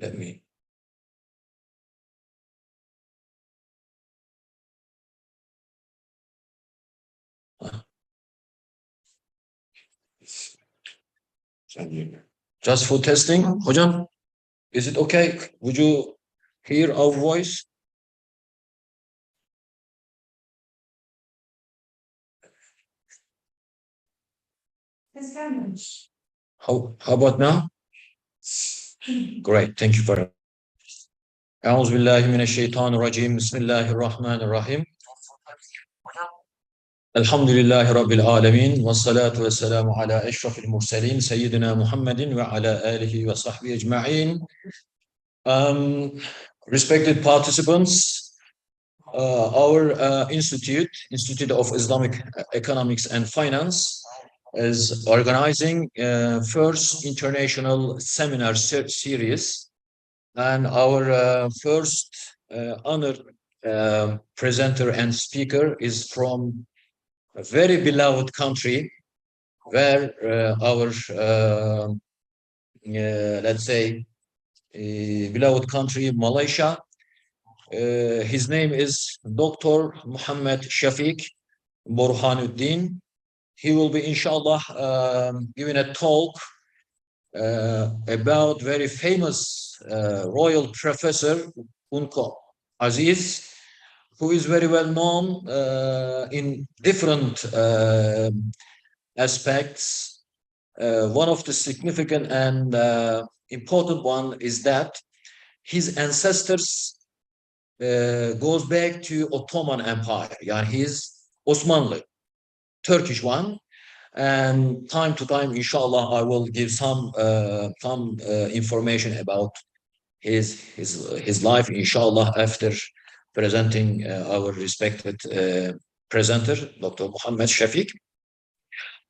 let me. Just for testing, hocam, is it okay? Would you hear our voice? How about now? Great, thank you very much. أعوذ بالله من الشيطان الرجيم بسم الله الرحمن الرحيم الحمد لله رب العالمين والصلاة والسلام على أشرف المرسلين سيدنا محمد وعلى آله وصحبه أجمعين. Respected participants, our Institute of Islamic Economics and Finance, is organizing first international seminar series, and our first honored presenter and speaker is from a very beloved country where our let's say beloved country, Malaysia. His name is Dr. Muhammad Shafiq Burhanuddin. He will be, inshallah, giving a talk about very famous royal professor Unko Aziz, who is very well known in different aspects. One of the significant and important one is that his ancestors goes back to Ottoman Empire. Yeah, he's Osmanlı, Turkish one. And time to time, inshallah, I will give some information about his life, inshallah, after presenting our respected presenter, Dr. Muhammad Shafiq.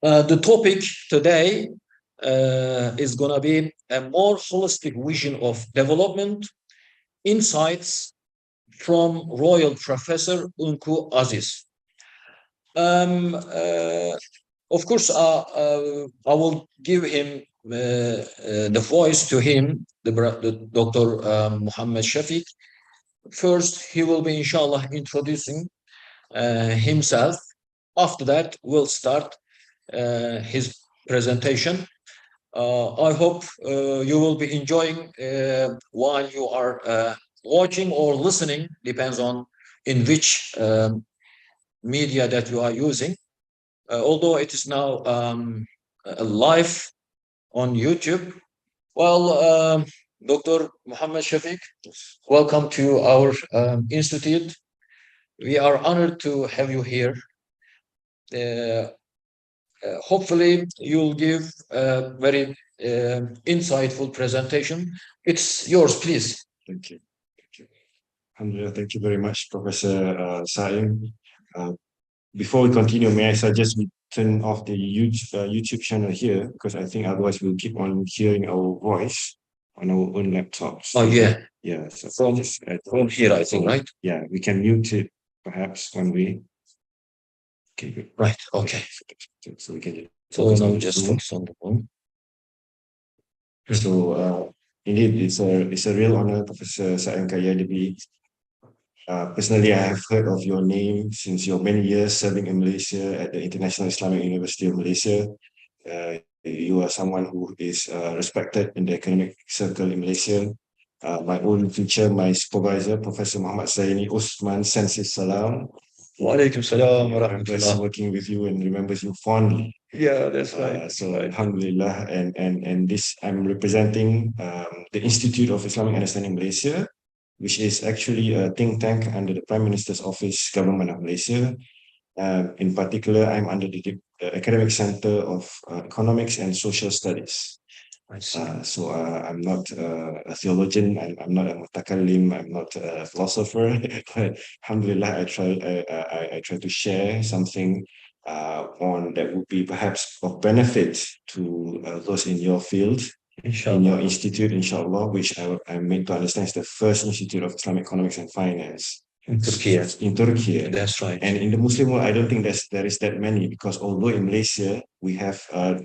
The topic today is going to be a more holistic vision of development, insights from Royal Professor Unku Aziz. Of course, I will give him the voice to him, the Dr. Muhammad Shafiq. First, he will be, inshallah, introducing himself. After that, we'll start his presentation. I hope you will be enjoying while you are watching or listening, depends on in which media that you are using. Although it is now live on YouTube. Well, Dr. Muhammad Shafiq, welcome to our institute. We are honored to have you here. Hopefully, you'll give a very insightful presentation. It's yours, please. Thank you. Thank you. Alhamdulillah, thank you very much, Professor Saim. Before we continue, may I suggest we turn off the YouTube channel here, because I think otherwise we'll keep on hearing our voice on our own laptops. Oh, yeah. Yeah. So from here, I think, right? Yeah, we can mute it perhaps when we. Okay, good. Right, okay. So we can now just focus on the one. So indeed, it's a real honor, Professor Saim Kaya, to be. Personally, I have heard of your name since your many years serving in Malaysia at the International Islamic University of Malaysia. You are someone who is respected in the academic circle in Malaysia. My own teacher, my supervisor, Professor Muhammad Zaini Osman, sends his salam. Wa alaikum salam wa Remembers rahmatullah. working with you and remembers you fondly. Yeah, that's right. So Alhamdulillah, and this I'm representing the Institute of Islamic Understanding Malaysia, which is actually a think tank under the Prime Minister's Office, Government of Malaysia. In particular, I'm under the Academic Center of Economics and Social Studies. So I'm not a theologian, I'm not a mutakallim, I'm not a philosopher, but alhamdulillah, I try to share something on that would be perhaps of benefit to those in your field, inshallah. In your institute, inshallah, which I made to understand is the first Institute of Islamic Economics and Finance. In Turkey. In Turkey. That's right. And in the Muslim world, I don't think there is that many, because although in Malaysia, we have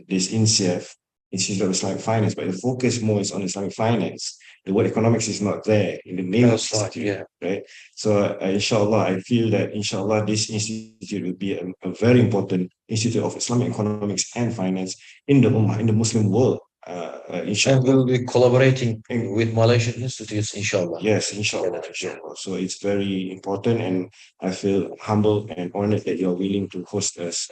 this INSEF, Institute of Islamic Finance, but the focus more is on Islamic finance. the word economics is not there in the name of That's the right, institute, yeah. right? So inshallah, I feel that inshallah this institute will be a very important institute of Islamic economics and finance in the Ummah, in the Muslim world. And Inshallah. we'll be collaborating with Malaysian institutes, inshallah. Yes, inshallah, inshallah. So it's very important, and I feel humbled and honored that you're willing to host us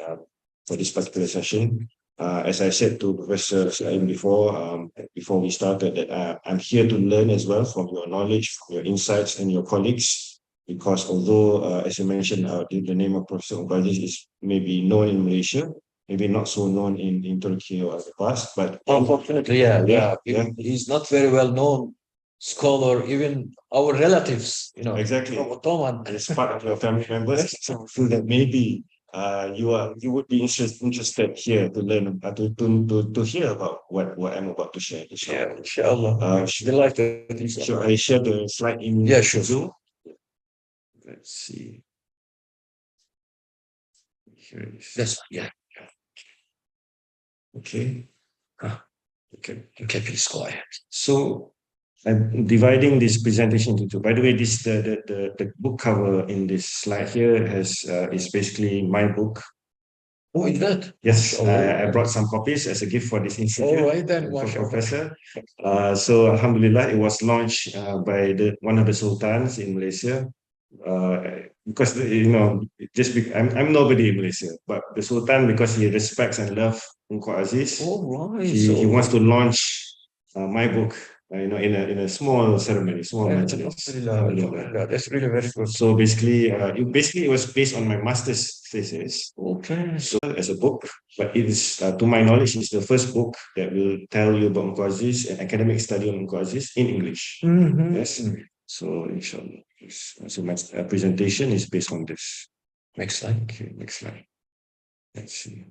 for this particular session. As I said to Professor Saim before we started, that I'm here to learn as well from your knowledge, from your insights, and your colleagues. Because although, as you mentioned, the name of Professor Ubaidis is maybe known in Malaysia, maybe not so known in Turkey or the past, but Unfortunately, he's not very well known scholar, even our relatives, exactly. from Ottoman. As part of your family members, so I feel that maybe you would be interested here to learn to hear about what I'm about to share. Yeah, inshallah. Delighted. Should I share the slide in Sure. Zoom? Let's see. Here it is. That's yeah. Okay. Okay, please go ahead. So I'm dividing this presentation into two. By the way, this the book cover in this slide here is basically my book. Oh, is that? Yes, I brought some copies as a gift for this institute. All right then, for mashallah. Professor. So Alhamdulillah, it was launched by one of the sultans in Malaysia. Because I'm nobody in Malaysia, but the Sultan, because he respects and loves Unko Aziz, he wants to launch my book, in a small ceremony, small majlis. That's really very good. So basically, it was based on my master's thesis. Okay. So as a book, but it is, to my knowledge, it's the first book that will tell you about Unko Aziz, an academic study on Unko Aziz in English. Yes. So inshallah, so my presentation is based on this. Next slide. Okay, next slide. Let's see.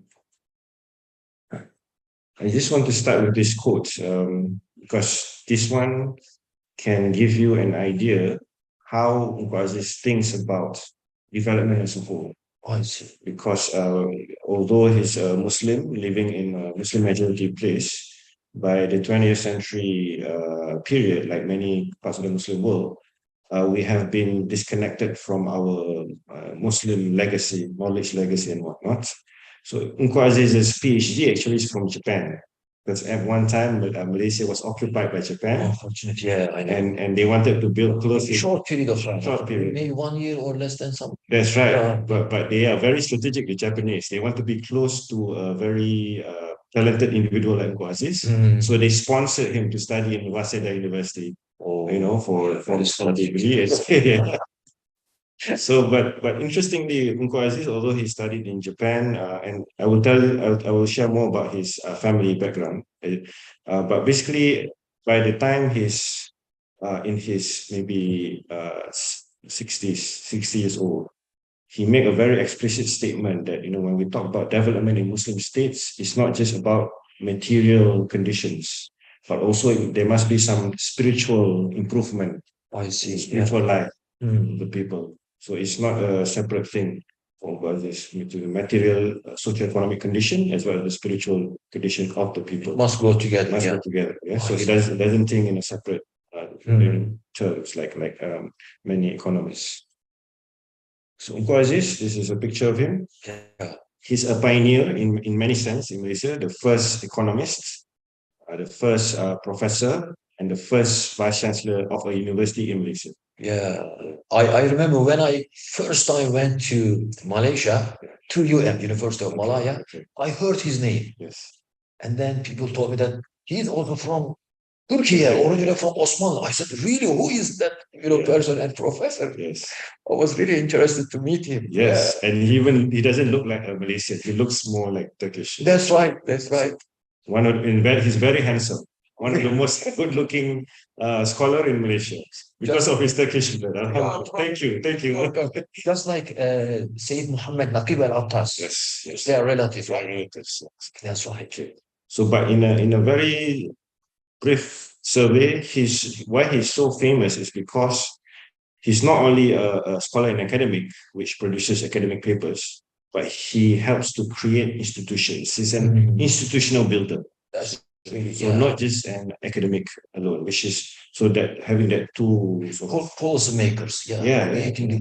I just want to start with this quote, because this one can give you an idea how Unko Aziz thinks about development as a whole. I see. Because although he's a Muslim living in a Muslim majority place, by the 20th century period, like many parts of the Muslim world, we have been disconnected from our Muslim legacy, knowledge legacy and whatnot. So Unko Aziz's PhD actually is from Japan. Because at one time, Malaysia was occupied by Japan. Unfortunately, yeah, I know. And they wanted to build close. Short period of time. Short period. Maybe 1 year or less than some. That's right. Yeah. But they are very strategic, the Japanese. They want to be close to a very talented individual like Unko Aziz. So they sponsored him to study in Waseda University. For study. So, but interestingly, Unko Aziz, although he studied in Japan, and I will share more about his family background. But basically, by the time he's in his maybe 60 years old, he made a very explicit statement that when we talk about development in Muslim states, it's not just about material conditions, but also there must be some spiritual improvement. I see. Spiritual life of the people. So it's not a separate thing for this material, socio-economic condition as well as the spiritual condition of the people. It must go together. Go together. Yeah. So he doesn't think in a separate terms like many economists. So Unko Aziz, this is a picture of him. Yeah. He's a pioneer in many sense in Malaysia, the first economist, the first professor, and the first vice chancellor of a university in Malaysia. Yeah, I remember when I first time went to Malaysia, to University of Malaya, I heard his name. Yes. And then people told me that he's also from Turkey, originally from Osmanlı. I said, really, who is that person and professor? Yes. I was really interested to meet him. Yes, and he doesn't look like a Malaysian. He looks more like Turkish. That's right. He's very handsome. One of the most good-looking scholar in Malaysia because of his Turkish blood. Thank you. Just like Sayyid Muhammad Naqib al-Attas. Yes. They are relatives, right? That's right. So, but in a very brief survey, why he's so famous is because he's not only a scholar and academic, which produces academic papers, but he helps to create institutions. He's an institutional builder. So not just an academic alone, which is So that having that two sort of, Policy makers, Yeah, creating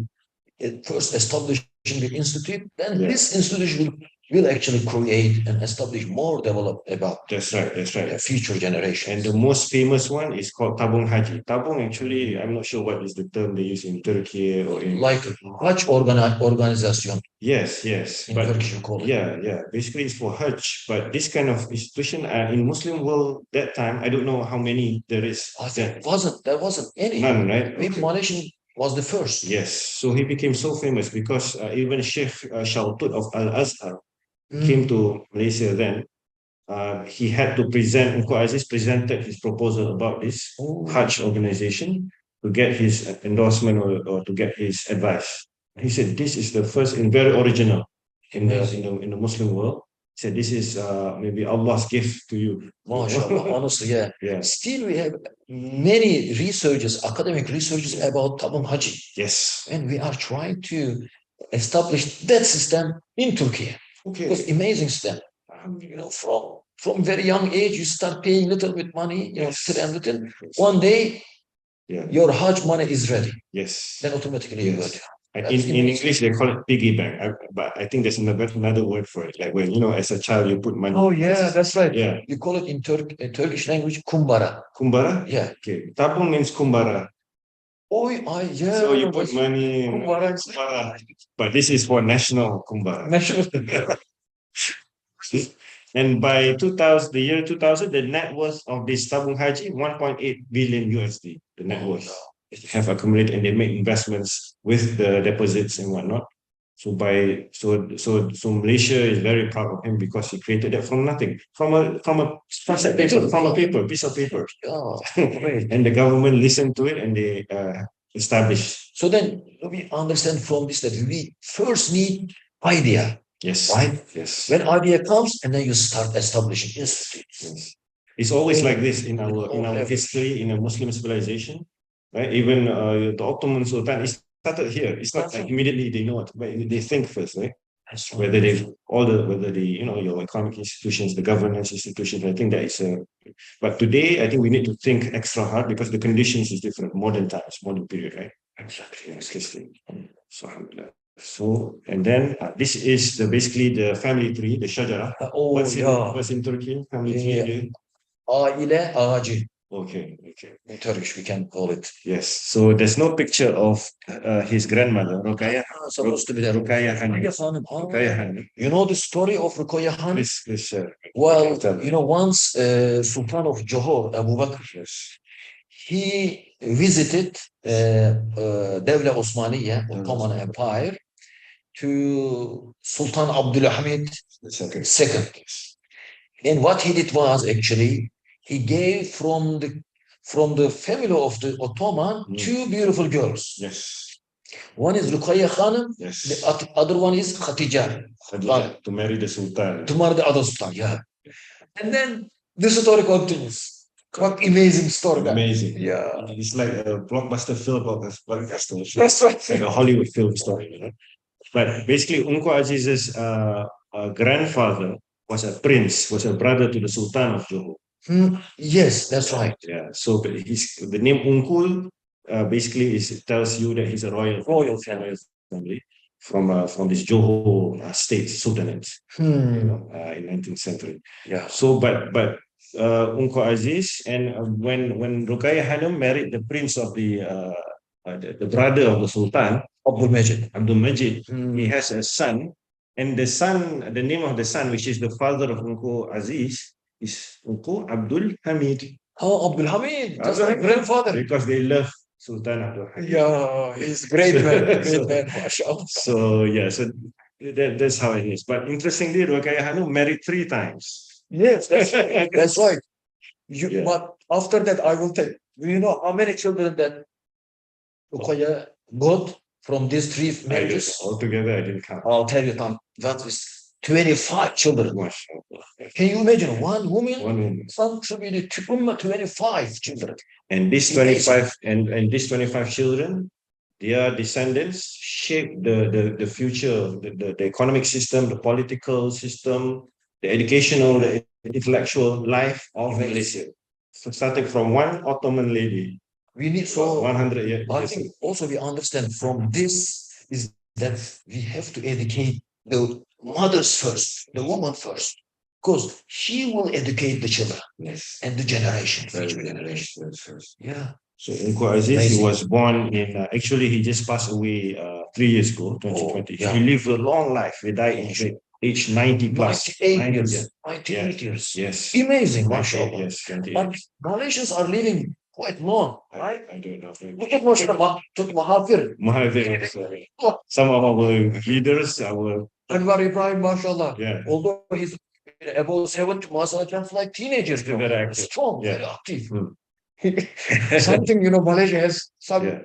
first establishing the institute, then Yeah. this institution will actually create and establish more develop about that's right, the future generations. And the most famous one is called Tabung Haji. Tabung, actually, I'm not sure what is the term they use in Turkey or in like Hajj organization Yes, in Turkish you call it. Yeah. Basically, it's for Hajj, but this kind of institution in Muslim world that time, I don't know how many there is. There wasn't any. None, right? Maybe Malaysian was the first. Yes, so he became so famous because even Sheikh Shaltut of Al Azhar came to Malaysia then. He had to present, Unko Aziz presented his proposal about this Hajj organization to get his endorsement or to get his advice. He said, this is the first and very original in the Muslim world. He said, this is maybe Allah's gift to you. MashaAllah, honestly, yeah. Still, we have many researchers, academic researchers about Tabung Haji. Yes. And we are trying to establish that system in Turkey. It's amazing system. From very young age, you start paying little bit money, little. One day, your Hajj money is ready. Yes. Then automatically you got. In English, they call it piggy bank, but I think there's another word for it. Like when, as a child, you put money. Oh, yeah, that's right. Yeah. You call it in Turkish language, kumbara. Kumbara? Yeah. Okay. Tabung means kumbara. Oh, yeah. So you put money in kumbara. But this is for national kumbara. National. And by 2000, the year 2000, the net worth of this Tabung Haji, 1.8 billion USD, the net worth. Have accumulated and they make investments with the deposits and whatnot. So Malaysia is very proud of him because he created that from nothing, from a piece of paper. Oh, great. And the government listened to it and they established. So then we understand from this that we first need idea. Yes. Right? Yes. When idea comes and then you start establishing institutes. Yes. It's always like this in our history, in a Muslim civilization. Right? Even the Ottoman Sultan, it started here. It's not like immediately they know it, but they think first, right? Whether your economic institutions, the governance institutions, I think that is but today I think we need to think extra hard because the conditions is different, modern times, modern period, right? Exactly. So and then this is basically the family tree, the shajara. What's in Turkey? Family tree. Aile ağacı. Okay. In Turkish, we can call it. Yes. So there's no picture of his grandmother, Ruqayyah. Supposed to be there. Ruqayyah Hanım. You know the story of Ruqayyah Hanım? Please share. Well, once Sultan of Johor, Abu Bakr, he visited Devlet Osmaniye, Ottoman Empire, to Sultan Abdülhamid II. And what he did was actually he gave from the family of the Ottoman two beautiful girls. Yes. One is Ruqayyah Hanım. Yes. The other one is Khatija. To marry the Sultan. To marry the other Sultan, yeah. And then the story continues. What amazing story. Amazing. Yeah. It's like a blockbuster film blockbuster. That's right. Like a Hollywood film story, But basically, Unko Aziz's grandfather was a prince, was a brother to the Sultan of Johor. Yes, that's right. Yeah. So the name Ungkul basically tells you that he's a royal family from this Johor state, Sultanate, in 19th century. Yeah. So, but Unko Aziz and when Ruqayyah Hanım married the prince of the brother of the Sultan, Abdul Majid, he has a son, and the name of the son, which is the father of Unko Aziz, is Unko Abdul Hamid. Oh, Abdul Hamid, that's my grandfather. Because they love Sultan Abdul Hamid. Yeah, he's great man, mashallah. So that's how it is. But interestingly, Ruqayyah Hanım married 3 times. Yes, that's right. But after that, I will tell you. Do you know how many children that Ruqayyah got from these 3 marriages? Altogether, I didn't count. I'll tell you, Tom, that is 25 children. Can you imagine one woman contributed to 25 children? And these 25 and these 25 children, their descendants shape the future, the economic system, the political system, the educational, the intellectual life of Malaysia. So starting from one Ottoman lady We need so 100 years. I think also we understand from this is that we have to educate the mothers first, the woman first, because she will educate the children Yes. and the generation, Very future good. generation. Yes. Yeah. So Uncle Aziz, he Amazing. was born in, actually he just passed away 3 years ago, 2020. yeah. He lived a long life. He died in age 90 plus. 98 90 years. 98 years. Yes. Amazing, 98, mashallah. yes, 28. But Malaysians are living quite long, right? I don't know. Look at Mashallah, Mahathir. Mahathir, some of our leaders, our Anwar Ibrahim, mashallah. Yeah. Although he's about 70, mashallah, just like teenagers. Still very active. Strong, Yeah. very active. Hmm. Something, Malaysia has some Yeah.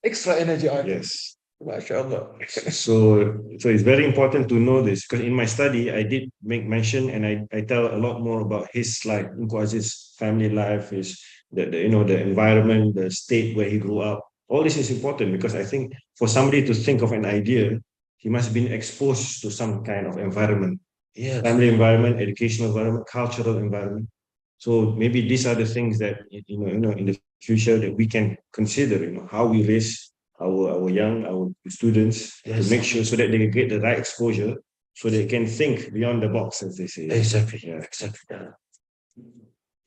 extra energy, I think. Yes. Mashallah. So it's very important to know this, because in my study I did make mention, and I tell a lot more about his life, Uncle Aziz's family life, his the environment, the state where he grew up. All this is important because I think for somebody to think of an idea, he must have been exposed to some kind of environment. Yes. Family environment, educational environment, cultural environment. So maybe these are the things that in the future that we can consider. How we raise our students Yes. to make sure so that they get the right exposure, so they can think beyond the box, as they say. Exactly. Yeah. Exactly.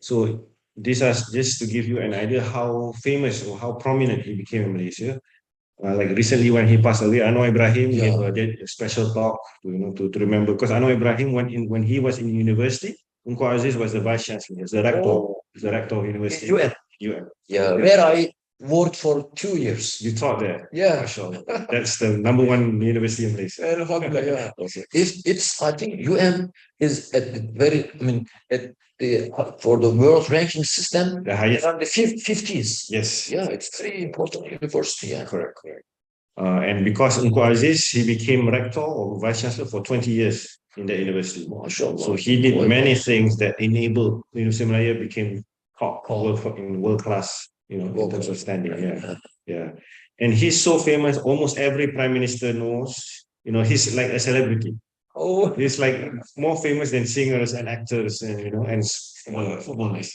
So this is just to give you an idea how famous or how prominent he became in Malaysia. Like recently when he passed away, Anwar Ibrahim did a special talk to remember, because Anwar Ibrahim when he was in university, Uncle Aziz was the vice chancellor, the rector of university. UN. Yeah, where I worked for 2 years. You taught there. Yeah. Mashallah. That's the #1 university in Malaysia. Alhamdulillah, yeah. It's I think UN is at the very, at the for the world ranking system, The highest. around the 50s. Yes. Yeah, it's very important university. Yeah. Correct. And because Uncle Aziz, he became rector or vice chancellor for 20 years in the university. Mashallah. So he did many things that enabled University of Malaya became top world class, in terms of standing. Yeah. And he's so famous, almost every prime minister knows, he's like a celebrity. Oh, He's like more famous than singers and actors and footballers.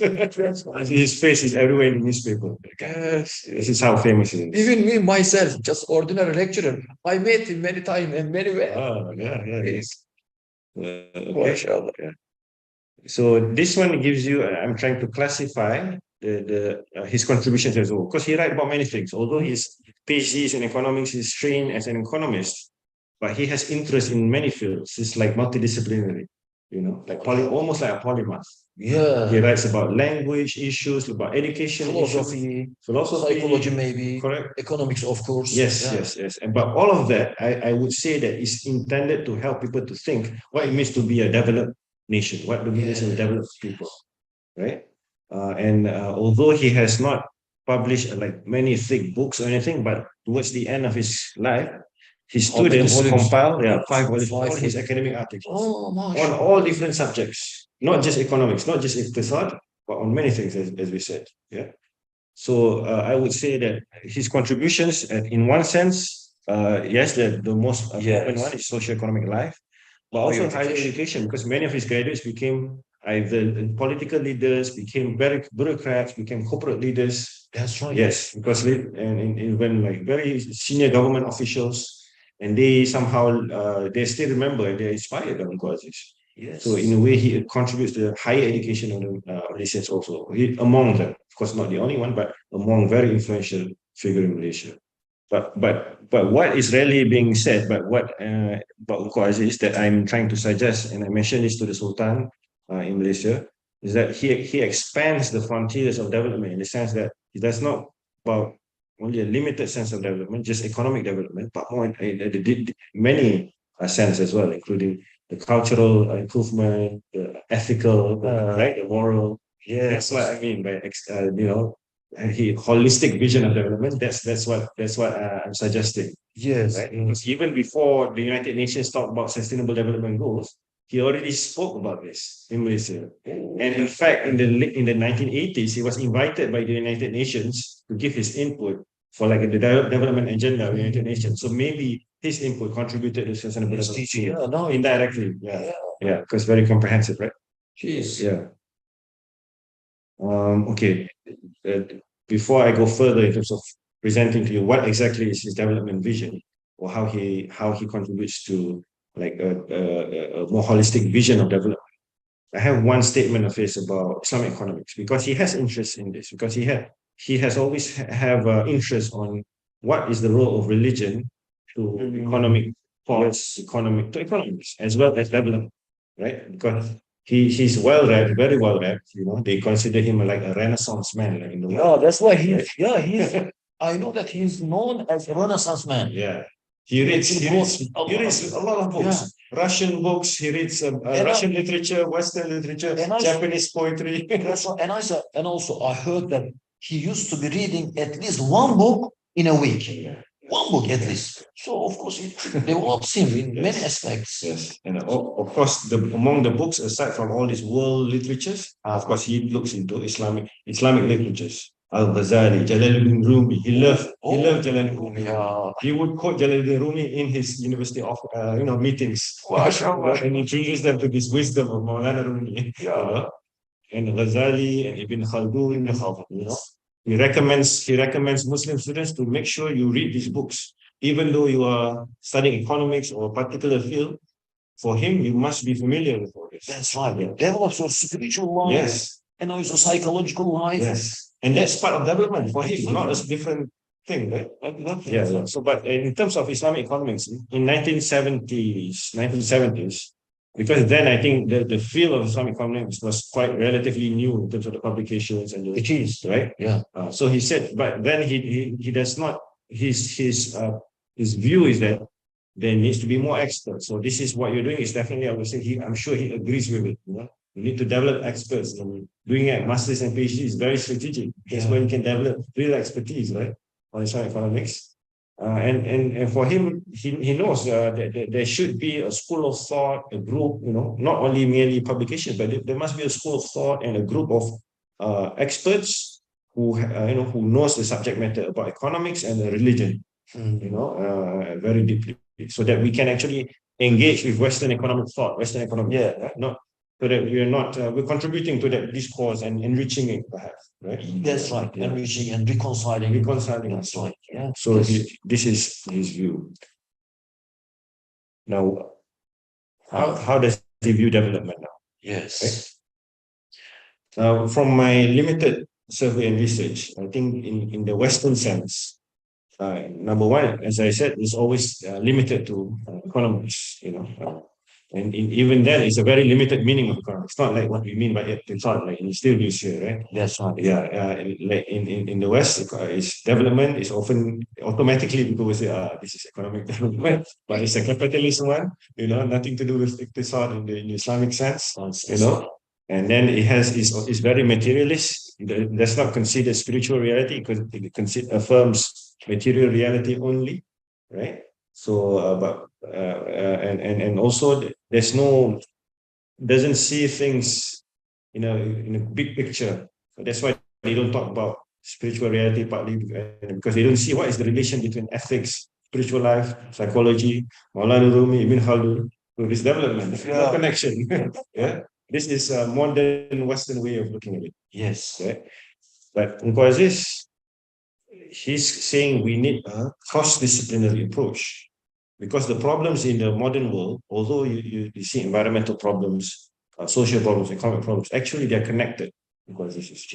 His face is everywhere in the newspaper. yes. This is how famous he is. Even me, myself, just ordinary lecturer, I met him many times and many ways. Oh, yeah. Yes. Okay. Mashallah. Yeah. So this one gives you, I'm trying to classify his contributions as well, because he writes about many things. Although his PhD is in economics, he's trained as an economist, but he has interest in many fields. He's like multidisciplinary, like almost like a polymath. Yeah. He writes about language issues, about education, philosophy, psychology, maybe. Correct. Economics, of course. Yes. But all of that, I would say that is intended to help people to think what it means to be a developed nation, what it means to develop people, right? Although he has not published like many thick books or anything, but towards the end of his life, his students compiled 5 volumes, all his academic articles on all different subjects, not just economics, not just iqtisad, but on many things, as we said. Yeah. So I would say that his contributions, in one sense, yes, the most important one is socio-economic life, but also higher education, because many of his graduates became either political leaders, became bureaucrats, became corporate leaders. That's right. Yes, because and even like very senior government officials, and they somehow they still remember, they're inspired by Uncle Aziz. Yes. So in a way, he contributes to the higher education of the Malaysians also. Among them, of course, not the only one, but among very influential figure in Malaysia. But what is rarely being said, but what about Uncle Aziz that I'm trying to suggest, and I mentioned this to the Sultan in Malaysia, is that he expands the frontiers of development in the sense that he does not about only a limited sense of development, just economic development, but more in many sense as well, including the cultural improvement, the ethical, right, the moral. That's what I mean by holistic vision of development. That's what I'm suggesting. Yes. Right? Because even before the United Nations talked about sustainable development goals, he already spoke about this in Malaysia. And in fact, in the 1980s, he was invited by the United Nations to give his input for like the development agenda of the United Nations. So maybe his input contributed to sustainable development. Yeah, no, indirectly. Yeah, because very comprehensive, right? Jeez. Yeah. Okay. before I go further in terms of presenting to you what exactly is his development vision, or how he contributes to like a more holistic vision of development, I have one statement of his about Islamic economics, because he has interest in this, because he has always have interest on what is the role of religion to economic thoughts, to economics, as well as development, right? Because he's well read, very well read. You know, they consider him like a Renaissance man, like in the world. Yeah, that's why he's Right? yeah, he's I know that he's known as a Renaissance man. Yeah. He reads a lot of books. Russian books. He reads Russian literature, Western literature, Japanese poetry. And also I heard that he used to be reading at least one book in a week. One book at least. So of course it develops him in many aspects. Yes, and of course, among the books, aside from all these world literatures, of course, he looks into Islamic literatures. Al-Ghazali, Jalaluddin Rumi. He loved Jalaluddin Rumi. Yeah. He would quote Jalaluddin Rumi in his university of meetings, and introduce them to this wisdom of Maulana Rumi. Yeah. You know? And Ghazali and Ibn Khaldun. You know? He recommends Muslim students to make sure you read these books, even though you are studying economics or a particular field. For him, you must be familiar with all this. That's right. It develops your spiritual life. Yes. And also psychological life. Yes. And that's part of development for him, not a different thing, right? Yeah. So, but in terms of Islamic economics, in 1970s, because then I think the field of Islamic economics was quite relatively new in terms of the publications and it is, right. Yeah. So he said, but then he does not. His view is that there needs to be more experts. So this is what you're doing is definitely, I would say, I'm sure he agrees with it. You know, you need to develop experts, and doing it masters and PhD is very strategic. That's where you can develop real expertise, right, on Islamic economics. And for him, he knows that there should be a school of thought, a group, you know, not only merely publication, but there must be a school of thought and a group of experts who who knows the subject matter about economics and religion, very deeply, so that we can actually engage with Western economic thought, Western economic, not so that we're contributing to that discourse and enriching it, perhaps, right? That's right. Enriching and reconciling. That's right. Yeah. So this is his view. Now, how does he view development now? Yes. Right? Now, from my limited survey and research, I think in the Western sense, number one, as I said, is always limited to economics, and even then, it's a very limited meaning of economics. It's not like what we mean by it. It's not like in still use here, right? That's right. Yeah, like in the West, it's development is often automatically people will say, this is economic development, but it's a capitalist one, nothing to do with iqtisad in the Islamic sense, And then it's very materialist. It does not consider spiritual reality because it affirms material reality only, right? So, and also doesn't see things in a big picture. So that's why they don't talk about spiritual reality partly because they don't see what is the relation between ethics, spiritual life, psychology, Maulana Rumi, Ibn Khaldun, to this development. There's no connection. This is a modern Western way of looking at it. Yes. Right? But Muisef, he's saying we need a cross-disciplinary approach because the problems in the modern world, although you see environmental problems, social problems, economic problems, actually they're connected because this is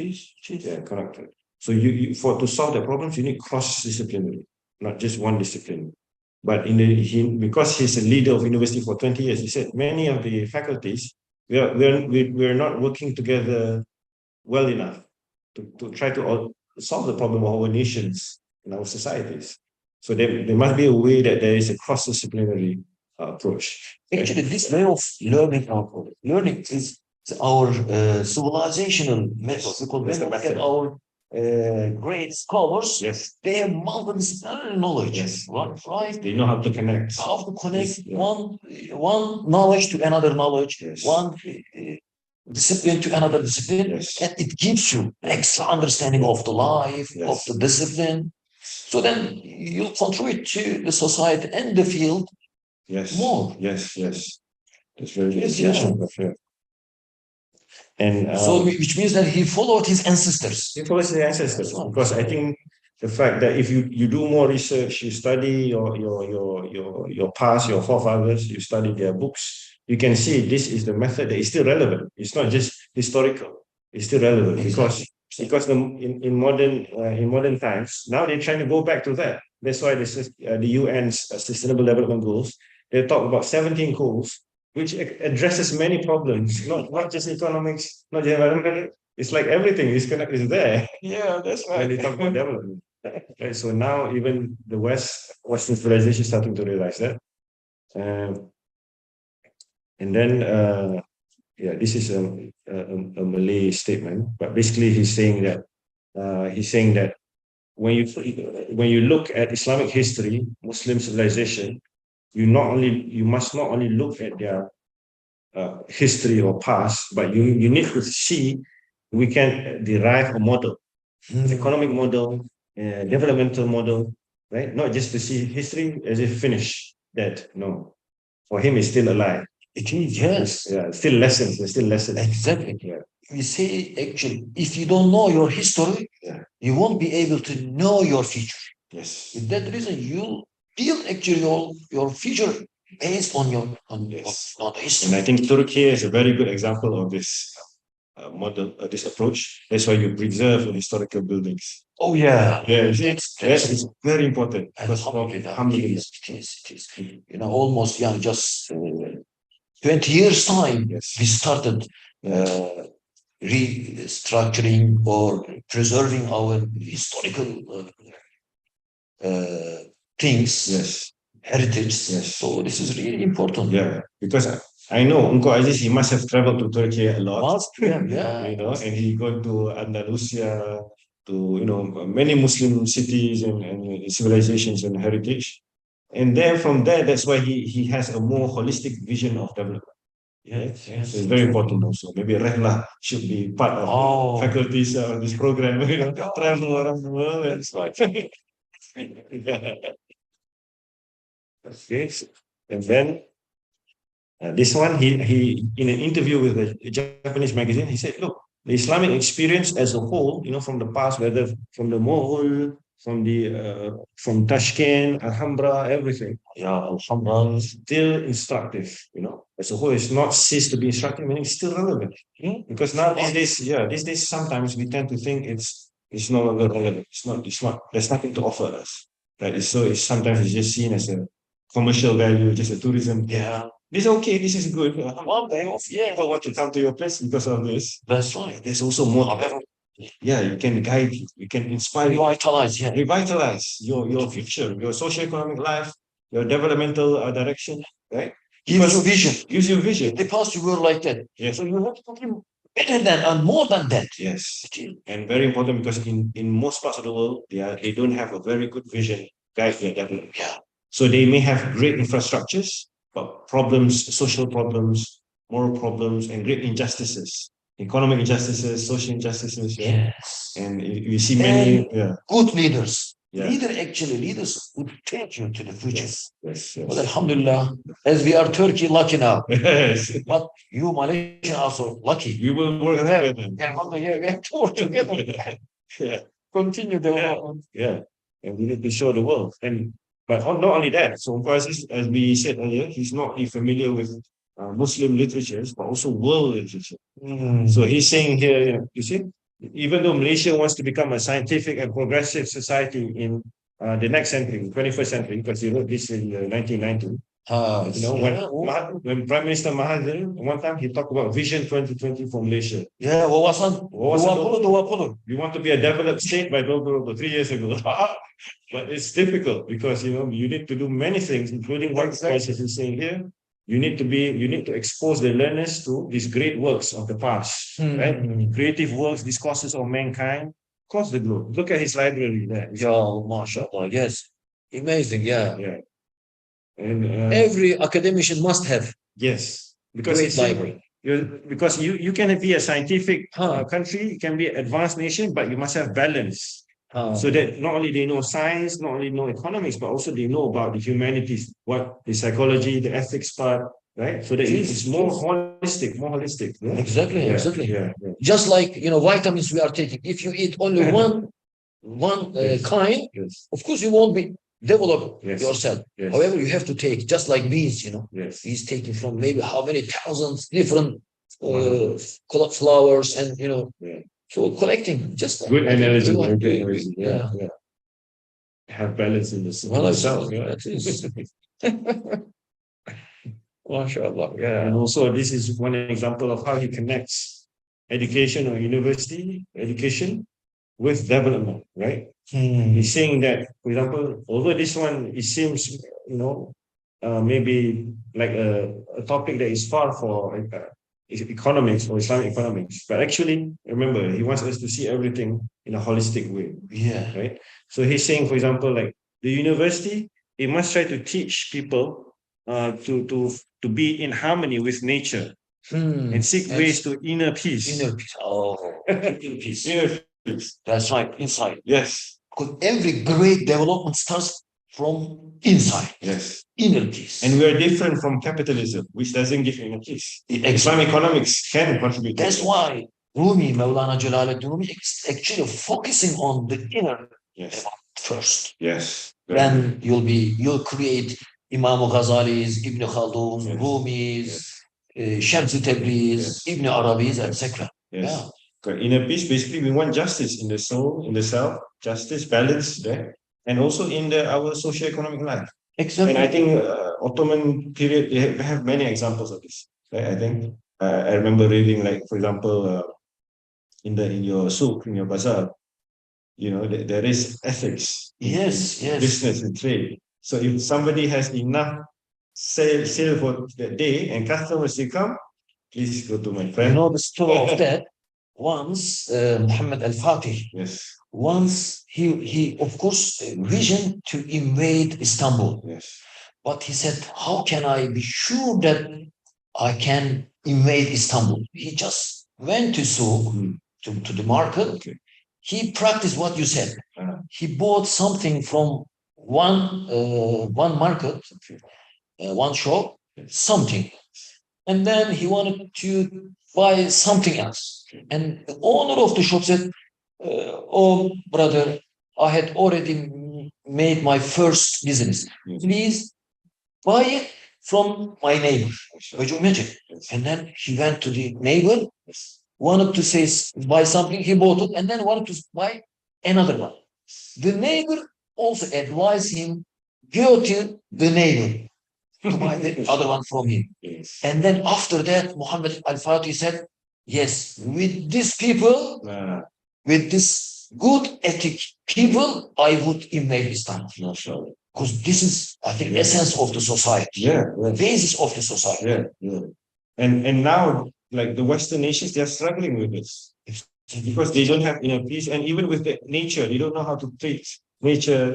they're connected. So to solve the problems, you need cross-disciplinary, not just one discipline. But because he's a leader of university for 20 years, he said many of the faculties we're not working together well enough to try to solve the problem of our nations and our societies. So there must be a way that there is a cross-disciplinary approach. Actually, this way of learning is our civilizational method. Because when we look at our great scholars, they have multidisciplinary knowledge, right? They know how to connect. How to connect one knowledge to another knowledge, one discipline to another discipline, and it gives you extra understanding of the life, of the discipline. So then you'll contribute to the society and the field more. Yes. That's very important. And So which means that he followed his ancestors. he follows his ancestors, because I think the fact that if you do more research, you study your past, your forefathers, you study their books, you can see this is the method that is still relevant. It's not just historical. It's still relevant. Exactly. Because in modern times now they're trying to go back to that. That's why this is the UN's Sustainable Development Goals. They talk about 17 goals, which addresses many problems, not just economics, not just environment. It's like everything is connected, is there. Yeah, that's When they talk about development. Right? So now even the Western civilization is starting to realize that. And then this is a Malay statement, but basically he's saying that when you look at Islamic history, Muslim civilization, you must not only look at their history or past, but you need to see we can derive a model, economic model, developmental model, right? Not just to see history as if finished, dead. No, for him it's still alive. It is, yes. Yeah, still lessons. There's still lessons. Exactly. Yeah. We say actually, if you don't know your history, you won't be able to know your future. Yes. For that reason, you build actually your future based on the history. And I think Turkey is a very good example of this model, this approach. That's why you preserve the historical buildings. Oh yeah, it's very important. It is. You know, almost just 20 years time, we started restructuring or preserving our historical things. Yes. Heritage. Yes. So this is really important. Yeah, because I know Uncle Aziz, he must have traveled to Turkey a lot. Yeah. And he gone to Andalusia, to many Muslim cities and civilizations and heritage. And then from there, that's why he has a more holistic vision of development. Yes. So it's very important also. Maybe Rehla should be part of faculties of this program. Travel around the world. That's right. Okay, and then this one, he in an interview with a Japanese magazine, he said, "Look, the Islamic experience as a whole, from the past, whether from the Mughal, from Tashkent, Alhambra, everything, Alhambra, still instructive. As a whole, it's not ceased to be instructive, meaning it's still relevant. Because now these days, sometimes we tend to think it's no longer relevant. It's not. There's nothing to offer us. Right? Sometimes it's just seen as a commercial value, just a tourism. Yeah. This is okay, this is good. People want to come to your place because of this. That's right. There's also more. Yeah, you can guide, you can inspire, revitalize your future, your socio-economic life, your developmental direction, right? Gives you vision. Gives you vision. In the past, you were like that. Yes. So you have to be better than and more than that. Yes. And very important, because in most parts of the world, they don't have a very good vision guide their development. Yeah. So they may have great infrastructures, but problems, social problems, moral problems, and great injustices, economic injustices, social injustices. Yes. And you see many good leaders. Yeah. Leaders would take you to the future. Yes. Well, alhamdulillah, as we are Turkey lucky now. Yes. But you Malaysia also lucky. We will work together. We have to work together. Yeah. Continue the Yeah. And we need to show the world. But not only that, so as we said earlier, he's not only familiar with Muslim literatures, but also world literature. So he's saying here, you see, even though Malaysia wants to become a scientific and progressive society in the next century, 21st century, because he wrote this in 1990. When Prime Minister Mahathir, one time he talked about Vision 2020 for Malaysia. Yeah, we want to be a developed state by 3 years ago. But it's difficult because you need to do many things, including what Francis is saying here. You need to expose the learners to these great works of the past, right? Creative works, discourses of mankind across the globe. Look at his library there. mashallah, yes. Amazing, Yeah. And every academician must have. Yes, because great library. Because you can be a scientific country, you can be an advanced nation, but you must have balance. So that not only they know science, not only know economics, but also they know about the humanities, what the psychology, the ethics part, right? So that it's more holistic. Yeah? Exactly, Yeah, exactly. yeah. Just like vitamins we are taking. If you eat only one Yes. kind, Yes. of course you won't be develop Yes. yourself. Yes. However, you have to take just like bees. Yes. Bees taking from maybe how many thousands different Wonderful. flowers and Yeah. so collecting just like Good analogy. everyone. Very good analogy. Yeah, yeah. Have balance in the Well, self. Yeah. that is. MashaAllah. Yeah. And also, this is one example of how he connects education or university education with development, right? He's saying that, for example, although this one, it seems, maybe like a topic that is far for economics or Islamic economics, but actually, remember, he wants us to see everything in a holistic way. Yeah. Right? So he's saying, for example, like the university, it must try to teach people to be in harmony with nature and seek ways to inner peace. Inner peace. Oh, inner peace. Inner peace. That's right, inside. Yes. Because every great development starts from inside. Yes. Inner peace. And we are different from capitalism, which doesn't give inner peace. Islam economics can contribute. That's why Rumi, Mevlana Jalaluddin Rumi, is actually focusing on the inner first. Yes. Then you'll create Imam Ghazali's, Ibn Khaldun, Rumi's, Shams Tabriz, Ibn Arabi's, etc. Yes. Inner peace, basically, we want justice in the soul, in the self, justice, balance there, and also in our socio-economic life. Exactly. And I think Ottoman period, they have many examples of this. Right? I think I remember reading, like, for example, in your souk, in your bazaar, there is ethics. Yes, yes. Business and trade. So if somebody has enough sale for that day and customers will come, please go to my friend. The story of that. Once Muhammad al-Fatih. Yes. Once he of course visioned to invade Istanbul. Yes. But he said, how can I be sure that I can invade Istanbul? He just went to souk, to the market. Okay. He practiced what you said. He bought something from one market, one shop, something. And then he wanted to buy something else. And the owner of the shop said, oh, brother, I had already made my first business. Please buy it from my neighbor. Could you imagine? And then he went to the neighbor, wanted to buy something, he bought it, and then wanted to buy another one. The neighbor also advised him, go to the neighbor to buy the other one from him. And then after that, Muhammad al-Fatih said, yes, with these people, with this good ethic people, I would invade Islam. Because this is, I think, essence of the society. Basis of the society. And now, like the Western nations, they are struggling with this. Because they don't have inner peace. And even with the nature, they don't know how to treat nature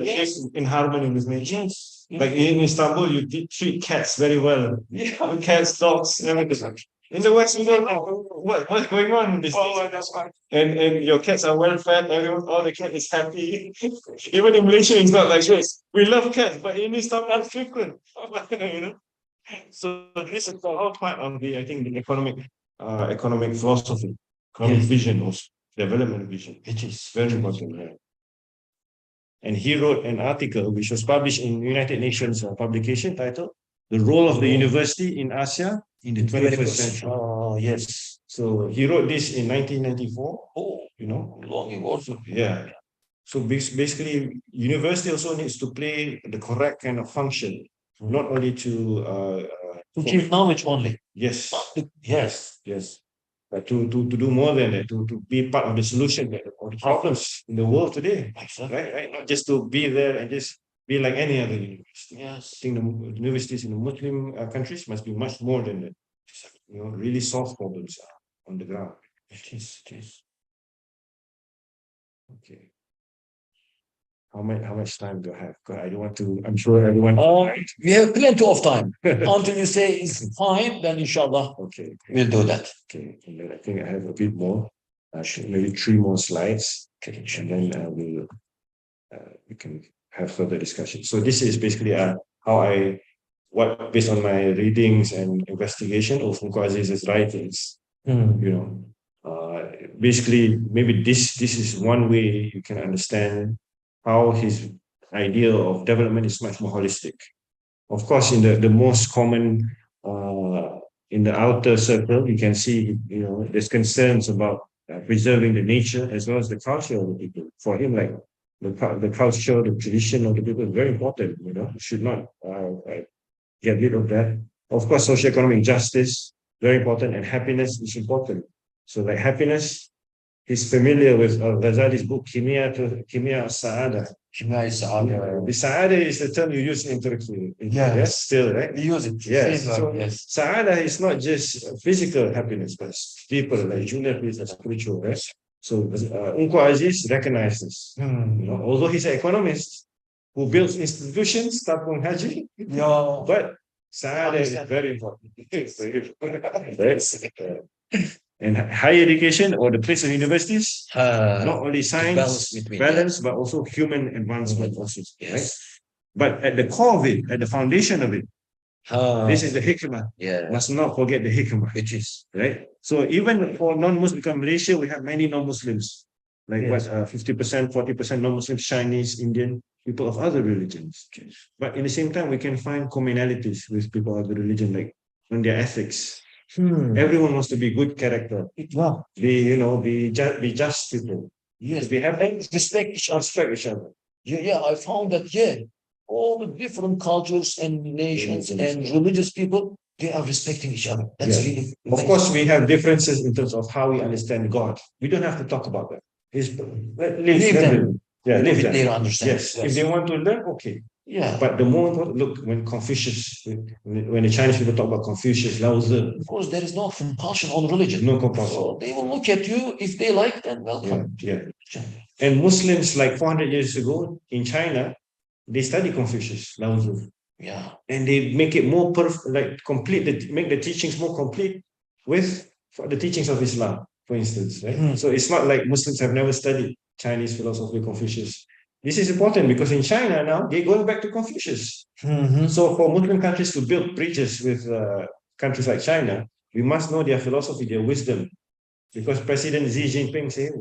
in harmony with nature. Like in Istanbul, you treat cats very well. Cats, dogs, everything. In the West, we don't know what's going on in this. That's right. And your cats are well fed, all the cat is happy. Even in Malaysia, it's not like this. We love cats, but in Istanbul, that's different. So this is all part of the economic philosophy, economic vision, also development vision. It is very important. Right? And he wrote an article which was published in United Nations publication titled "The Role of the University in Asia in the 21st Century." Yes. So he wrote this in 1994. Long ago. Yeah. So basically, university also needs to play the correct kind of function, not only to give knowledge only. Yes. Yes. But to do more than that, to be part of the solution of the problems in the world today. Exactly. Right. Not just to be there and just be like any other university. Yes. I think the universities in the Muslim countries must be much more than that. Really solve problems on the ground. It is. Okay. How much time do I have? I don't want to. I'm sure everyone. We have plenty of time. Until you say it's fine, then inshallah, okay. We'll do that. Okay. And then I think I have a bit more. Maybe 3 more slides. Okay. And then we can have further discussion. So this is basically how I what based on my readings and investigation of Tunku Aziz's writings, you know, basically maybe this is one way you can understand how his idea of development is much more holistic. Of course, in the most common in the outer circle, you can see, you know, there's concerns about preserving the nature as well as the culture of the people. For him, like the culture, the tradition of the people is very important. You know, should not get rid of that. Of course, socioeconomic justice very important, and happiness is important. So, like happiness, he's familiar with Ghazali's book Kimia Saada. The Saada is the term you use in Turkey. Yes, still, right? We use it. Yes. Same So word, yes. Saada is not just physical happiness, but deeper, like junior peace and spiritual, right? So Unko Aziz recognizes this. You know, although he's an economist who builds institutions, Tapung Haji, Yeah. but Saada is very important. And higher education or the place of universities, not only science, balance, but also human advancement also, Yes. right? But at the core of it, at the foundation of it, this is the hikmah. Yeah. Must not forget the hikmah. Which is Right? So even for non-Muslims, because Malaysia, we have many non-Muslims, like Yes. 50%, 40% non-Muslims, Chinese, Indian, people of other religions. But in the same time, we can find commonalities with people of other religion, like on their ethics. Everyone wants to be good character. Wow. Be just people. Yes. We have Respect each other. respect each other. Yeah, I found that, all the different cultures and nations and religious people, they are respecting each other. That's Yeah. really Of amazing. course, we have differences in terms of how we understand God. We don't have to talk about that. Leave them. Yeah, leave With them. their understanding. Yes. If they want to learn, okay. Yeah. But the more important, look, when Confucius, when the Chinese people talk about Confucius, Lao Tzu, Of course, there is no compulsion on religion. no compulsion. So they will look at you. If they like, then welcome. Yeah. And Muslims, like 400 years ago in China, they study Confucius, Lao Tzu. Yeah. And they make it more complete, make the teachings more complete with the teachings of Islam, for instance, right? So it's not like Muslims have never studied Chinese philosophy, Confucius. This is important because in China now, they're going back to Confucius. So for Muslim countries to build bridges with countries like China, we must know their philosophy, their wisdom. Because President Xi Jinping said,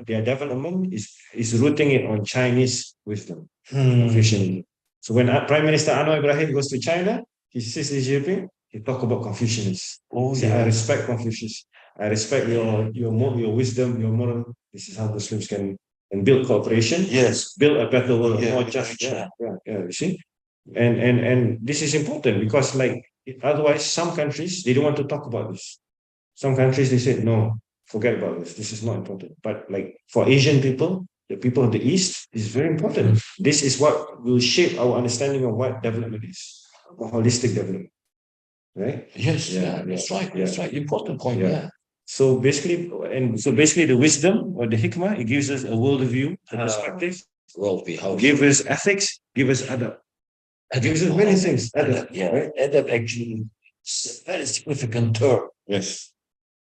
their development is rooting it on Chinese wisdom, Confucianism. So when Prime Minister Anwar Ibrahim goes to China, he sees Xi Jinping, he talk about Confucianism. I respect Confucius. I respect your wisdom, your moral. This is how Muslims can build cooperation. Yes. Build a better world, Yeah, more just. You see? And this is important because otherwise some countries, they don't want to talk about this. Some countries, they say, no, forget about this. This is not important. But like for Asian people, the people of the East, this is very important. This is what will shape our understanding of what development is, a holistic development. Right? Yes, that's right. That's right. Important point. Yeah. So basically, the wisdom or the hikmah, it gives us a worldview, a perspective. Worldview. Give us ethics, give us adab. It gives us many things. Adab, right? Adab actually is a very significant term. Yes.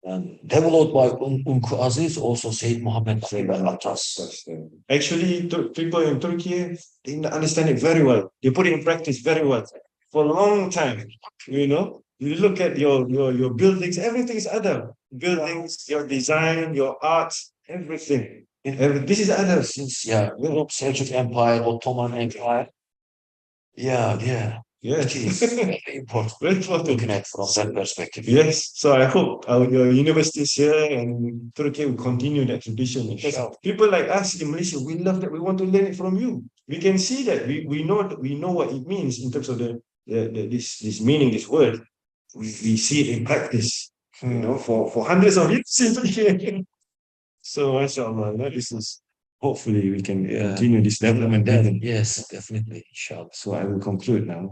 And developed by Unku Aziz, also Sayyid Muhammad Atas. Actually, people in Turkey, they understand it very well. They put it in practice very well for a long time. You look at your buildings, everything is adab. Buildings, your design, your art, everything. This is adab. Since Europe, Seljuk Empire, Ottoman Empire. Yeah. Yes. It is very important. Very important. Looking at from that perspective. Yes. So I hope your universities here and Turkey will continue that tradition. Because people like us in Malaysia, we love that. We want to learn it from you. We can see that. We know what it means in terms of this meaning, this word. We see it in practice. For hundreds of years in Turkey. So mashallah, this is. Hopefully, we can continue this development. Yes, definitely. Inshallah. So I will conclude now.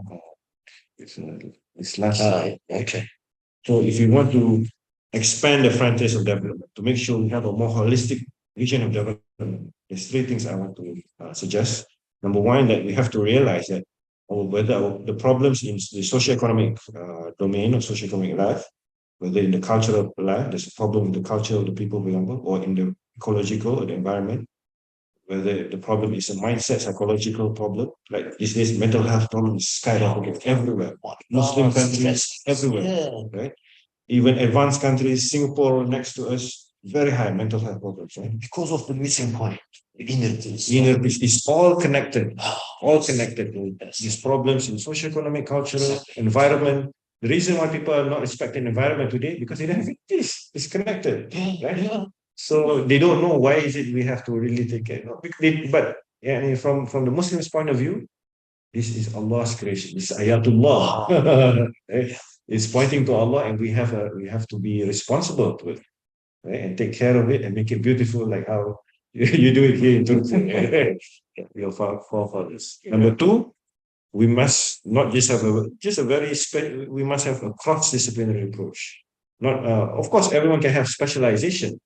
This last slide. Okay. So if you want to expand the frontiers of development, to make sure we have a more holistic vision of development, there's three things I want to suggest. Number one, that we have to realize that whether the problems in the socioeconomic domain or socioeconomic life, whether in the cultural life, there's a problem in the culture of the people, for example, or in the ecological or the environment. whether the problem is a mindset, psychological problem, like these days mental health problems skyrocket everywhere. Muslim countries everywhere, right? Even advanced countries, Singapore next to us, very high mental health problems, right? Because of the missing point, the inner peace. Inner peace is all connected, all connected. These problems in socioeconomic, cultural, environment. The reason why people are not respecting the environment today because they don't have peace. It's connected, right? So they don't know why is it we have to really take care. But yeah, from the Muslims' point of view, this is Allah's creation. It's ayatullah. It's pointing to Allah, and we have to be responsible to it, right? And take care of it and make it beautiful, like how you do it here in Turkey. Your forefathers. Number two, we must not just have we must have a cross-disciplinary approach. Not of course everyone can have specialization,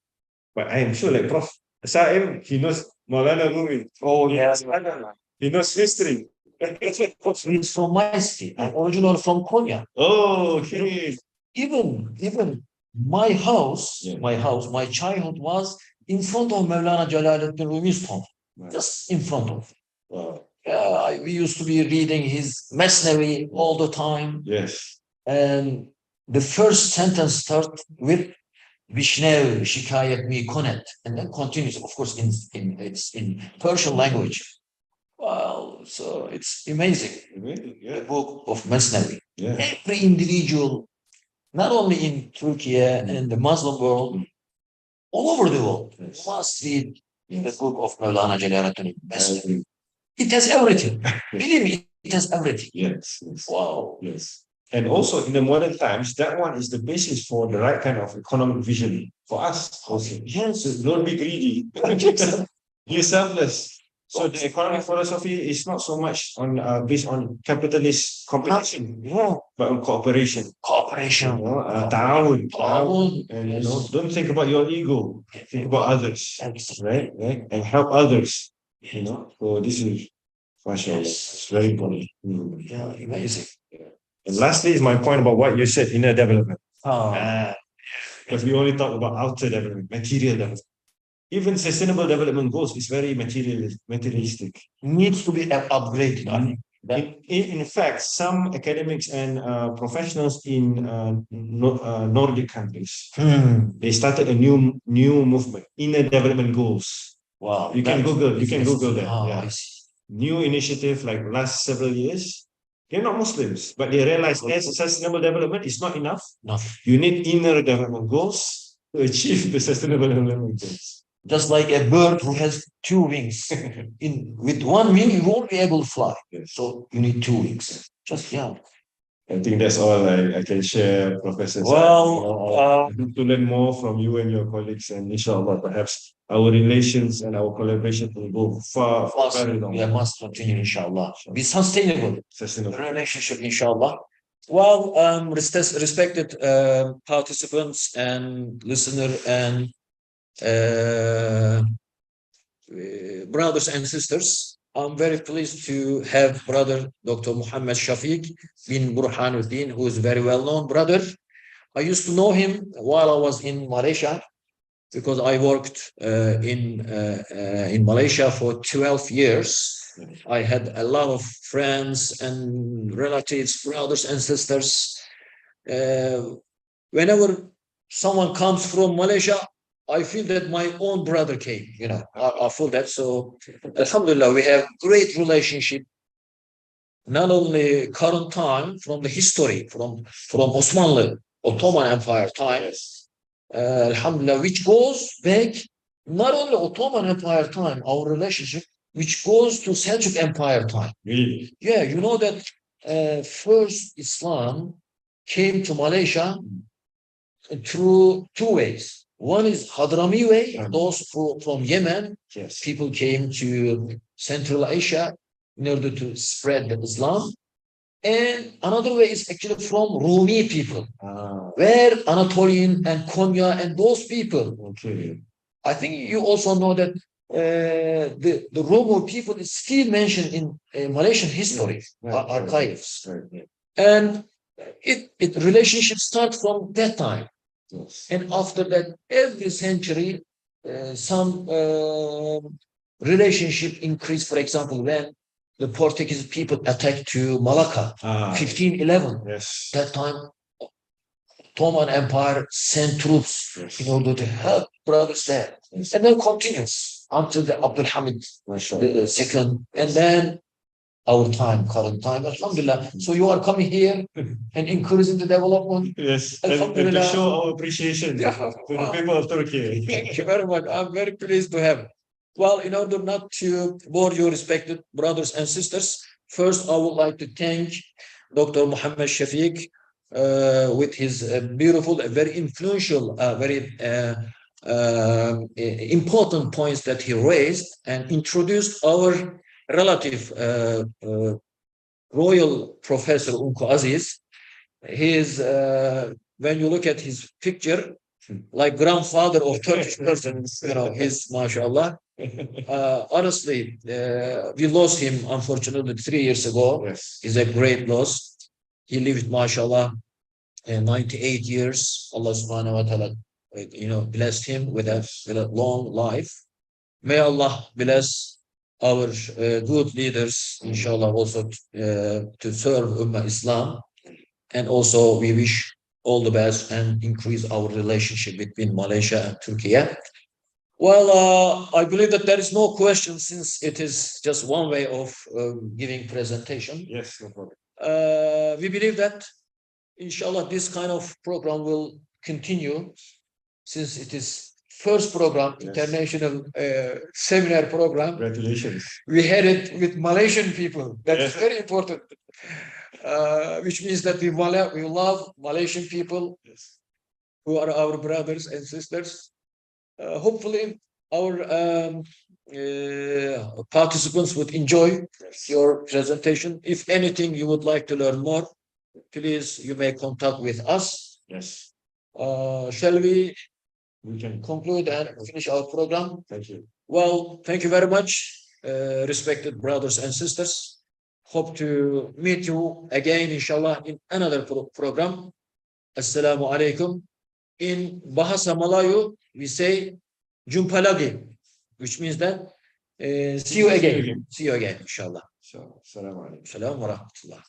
but I am sure like Prof. Saim, he knows Maulana Rumi. Oh yes, He knows history. he's from my city. I'm originally from Konya. Oh, okay. Even my house, my childhood was in front of Mevlana Celaleddin Rumi's tomb, just in front of. Wow. We used to be reading his Mesnevi all the time. Yes. And the first sentence starts with Vishnev Shikayet Mi Konet, and then continues, of course, it's in Persian language. Wow, so it's amazing. The book of Mesnevi. Yeah. Every individual, not only in Turkey and the Muslim world, all over the world, must read the book of Mevlana Celaleddin Mesnevi. It has everything. Believe me, it has everything. Yes. Wow. Yes. And also in the modern times, that one is the basis for the right kind of economic vision for us. Also. Yes. So don't be greedy. Be selfless. So the economic philosophy is not so much on based on capitalist competition, but on cooperation. Cooperation. Ta'awun. And don't think about your ego. Think about others. Right? And help others. So this is mashallah. It's very important. Yeah, amazing. And lastly is my point about what you said, inner development. Oh. Because we only talk about outer development, material development. Even sustainable development goals is very materialistic. Needs to be upgraded, I think. In fact, some academics and professionals in Nordic countries, they started a new movement, inner development goals. Wow. You can Google that. I see. New initiative like last several years. They're not Muslims, but they realize that sustainable development is not enough. No. You need inner development goals to achieve the sustainable development goals. Just like a bird who has two wings. With one wing, you won't be able to fly. Yes. So you need two wings. I think that's all I can share, Professor. Well, I hope to learn more from you and your colleagues, and inshallah, perhaps our relations and our collaboration will go far, very long. We must continue, inshallah. Be sustainable. Sustainable. Relationship, inshallah. Well, respected participants and listener and brothers and sisters, I'm very pleased to have brother Dr. Muhammad Shafiq bin Burhanuddin, who is a very well-known brother. I used to know him while I was in Malaysia because I worked in Malaysia for 12 years. I had a lot of friends and relatives, brothers and sisters. Whenever someone comes from Malaysia, I feel that my own brother came, I feel that. So, alhamdulillah, we have great relationship, not only current time, from the history, from Ottoman Empire times, alhamdulillah, which goes back, not only Ottoman Empire time, our relationship, which goes to Seljuk Empire time. Really? Yeah, you know that first Islam came to Malaysia through two ways. One is Hadrami way, those from Yemen, people came to Central Asia in order to spread the Islam. And another way is actually from Rumi people, where Anatolian and Konya and those people. Okay. I think you also know that the Romu people is still mentioned in Malaysian history archives. And it relationship starts from that time. And after that, every century, some relationship increased. For example, when the Portuguese people attacked to Malacca, 1511. Yes. That time, Ottoman Empire sent troops Yes. in order to help brothers there. Yes. And then continues until the Abdul Hamid the second, and then our time, current time, alhamdulillah. So you are coming here and increasing the development. Yes. And to Alhamdulillah. show our appreciation to the people of Turkey. Thank you very much. I'm very pleased to have. Well, in order not to bore you, respected brothers and sisters, first I would like to thank Dr. Muhammad Shafiq with his beautiful, very influential, very important points that he raised and introduced our relative royal professor Unku Aziz. His when you look at his picture, like grandfather of Turkish persons, his mashallah. Honestly, we lost him unfortunately 3 years ago. Yes. It's a great loss. He lived mashallah 98 years. Allah subhanahu wa ta'ala blessed him with a long life. May Allah bless our good leaders, inshallah, also to serve Ummah Islam. And also we wish all the best and increase our relationship between Malaysia and Turkey. Well, I believe that there is no question since it is just one way of giving presentation. Yes, no problem. We believe that, inshallah, this kind of program will continue since it is first program, Yes. international seminar program. Congratulations. We had it with Malaysian people. That's Yes. very important. Which means that we love Malaysian people Yes. who are our brothers and sisters. Hopefully, our participants would enjoy your presentation. If anything you would like to learn more, please, you may contact with us. Yes. Shall we We can. conclude and finish our program? Thank you. Well, thank you very much, respected brothers and sisters. Hope to meet you again, inshallah, in another program. Assalamu alaikum. In Bahasa Malayu, we say jumpa lagi, which means that see you again. See you again, inshallah. So, Assalamu alaikum. Assalamu wa rahmatullah.